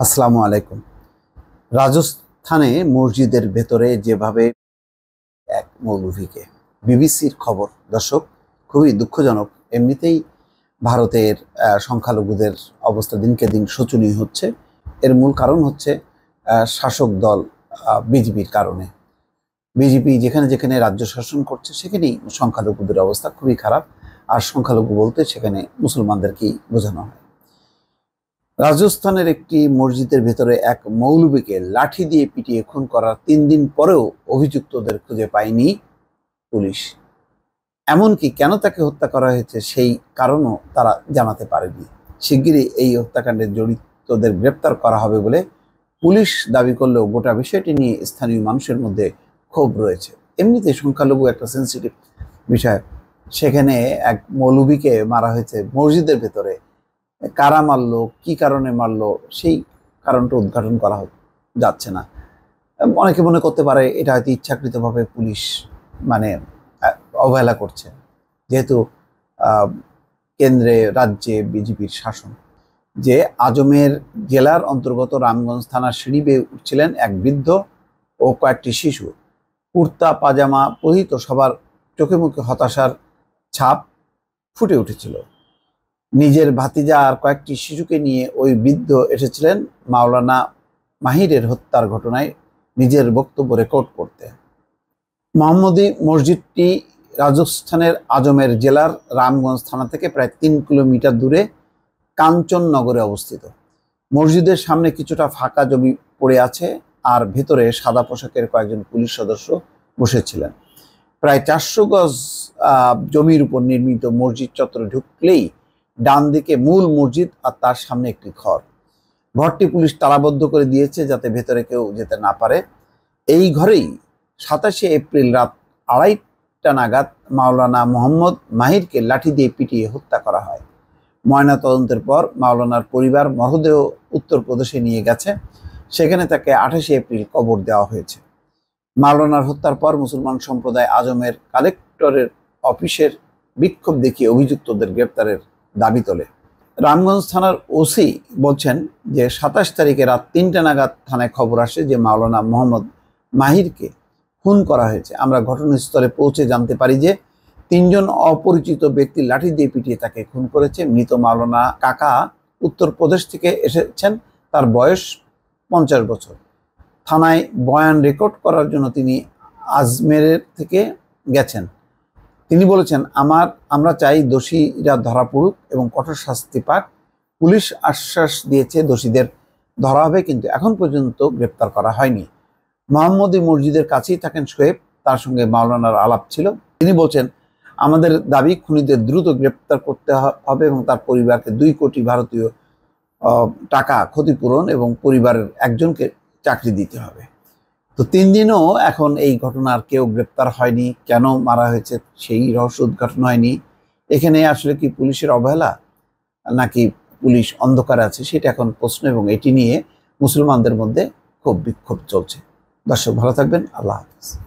আসসালামু আলাইকুম। রাজস্থানে মসজিদের ভেতরে যেভাবে এক মৌলভীকে, বিবিসির খবর দর্শক, খুবই দুঃখজনক। এমনিতেই ভারতের সংখ্যালঘুদের অবস্থা দিনকে দিন শোচনীয় হচ্ছে। এর মূল কারণ হচ্ছে শাসক দল বিজেপির কারণে। বিজেপি যেখানে যেখানে রাজ্য শাসন করছে সেখানেই সংখ্যালঘুদের অবস্থা খুবই খারাপ। আর সংখ্যালঘু বলতে সেখানে মুসলমানদেরকেই বোঝানো হয়। রাজস্থানের একটি মসজিদের ভেতরে এক মৌলবীকে লাঠি দিয়ে পিটিয়ে খুন করার 3 দিন পরেও অভিযুক্তদের খুঁজে পায়নি পুলিশ। এমনকি কেন তাকে হত্যা করা হয়েছে সেই কারণও তারা জানাতে পারেনি। শিগগিরই এই হত্যাকাণ্ডে জড়িতদের গ্রেপ্তার করা হবে বলে পুলিশ দাবি করলেও গোটা বিষয়টি নিয়ে স্থানীয় মানুষের মধ্যে ক্ষোভ রয়েছে। এমনিতে সংখ্যালঘু একটা সেন্সিটিভ বিষয়, সেখানে এক মৌলবীকে মারা হয়েছে মসজিদের ভেতরে। কারা মারলো, কি কারণে মারলো, সেই কারণটা উদ্ঘাটন করা যাচ্ছে না। অনেকে মনে করতে পারে এটা হয়তো ইচ্ছাকৃতভাবে পুলিশ অবহেলা করছে, যেহেতু কেন্দ্রে রাজ্যে বিজেপির শাসন। যে আজমের জেলার অন্তর্গত রামগঞ্জ থানার সিঁড়ি বেয়ে উঠছিলেন এক বৃদ্ধ ও কয়েকটি শিশু। কুর্তা পাজামা পরিহিত সবার চোখে মুখে হতাশার ছাপ ফুটে উঠেছিল। নিজের ভাতিজা আর কয়েকটি শিশুকে নিয়ে ওই বৃদ্ধ এসেছিলেন মাওলানা মাহিরের হত্যার ঘটনায় নিজের বক্তব্য রেকর্ড করতে। মোহাম্মদী মসজিদটি রাজস্থানের আজমের জেলার রামগঞ্জ থানা থেকে প্রায় 3 কিলোমিটার দূরে কাঞ্চননগরে অবস্থিত। মসজিদের সামনে কিছুটা ফাঁকা জমি পড়ে আছে, আর ভেতরে সাদা পোশাকের কয়েকজন পুলিশ সদস্য বসেছিলেন। প্রায় 400 গজ জমির উপর নির্মিত মসজিদ চত্বরে ঢুকলেই ডান দিকে মূল মসজিদ আর তার সামনে একটি ঘর। ঘরটি পুলিশ তালাবদ্ধ করে দিয়েছে যাতে ভেতরে কেউ যেতে না পারে। এই ঘরেই 27 এপ্রিল রাত 2:30টা নাগাদ মাওলানা মোহাম্মদ মাহিরকে লাঠি দিয়ে পিটিয়ে হত্যা করা হয়। ময়না তদন্তের পর মাওলানার পরিবার মরদেহ উত্তরপ্রদেশে নিয়ে গেছে। সেখানে তাকে 28 এপ্রিল কবর দেওয়া হয়েছে। মাওলানার হত্যার পর মুসলমান সম্প্রদায় আজমের কালেক্টরের অফিসের বিক্ষোভ দেখিয়ে অভিযুক্তদের গ্রেপ্তারের দাবি তোলে। রামগঞ্জ থানার ওসি বলছেন যে 27 তারিখে রাত 3টা নাগাদ থানায় খবর আসে যে মাওলানা মোহাম্মদ মাহিরকে খুন করা হয়েছে। আমরা ঘটনাস্থলে পৌঁছে জানতে পারি যে 3 জন অপরিচিত ব্যক্তি লাঠি দিয়ে পিটিয়ে তাকে খুন করেছে। মৃত মাওলানা কাকা উত্তরপ্রদেশ থেকে এসেছেন, তার বয়স 50 বছর। থানায় বয়ান রেকর্ড করার জন্য তিনি আজমেরের থেকে গেছেন। তিনি বলেছেন, আমরা চাই দোষীরা ধরা পড়ুক এবং কঠোর শাস্তি পাক। পুলিশ আশ্বাস দিয়েছে দোষীদের ধরা হবে, কিন্তু এখন পর্যন্ত গ্রেপ্তার করা হয়নি। মোহাম্মদী মসজিদের কাছেই থাকেন শোয়েব, তার সঙ্গে মাওলানার আলাপ ছিল। তিনি বলছেন, আমাদের দাবি খুনিদের দ্রুত গ্রেপ্তার করতে হবে এবং তার পরিবারকে 2 কোটি ভারতীয় টাকা ক্ষতিপূরণ এবং পরিবারের একজনকে চাকরি দিতে হবে। তো 3 দিনও এখন এই ঘটনার কেউ গ্রেপ্তার হয়নি। কেন মারা হয়েছে সেই রহস্য উদ্ঘাটন হয়নি। এখানে আসলে কি পুলিশের অবহেলা নাকি পুলিশ অন্ধকারে আছে সেটা এখন প্রশ্ন, এবং এটি নিয়ে মুসলমানদের মধ্যে খুব বিক্ষোভ চলছে। দর্শক ভালো থাকবেন, আল্লাহ হাফেজ।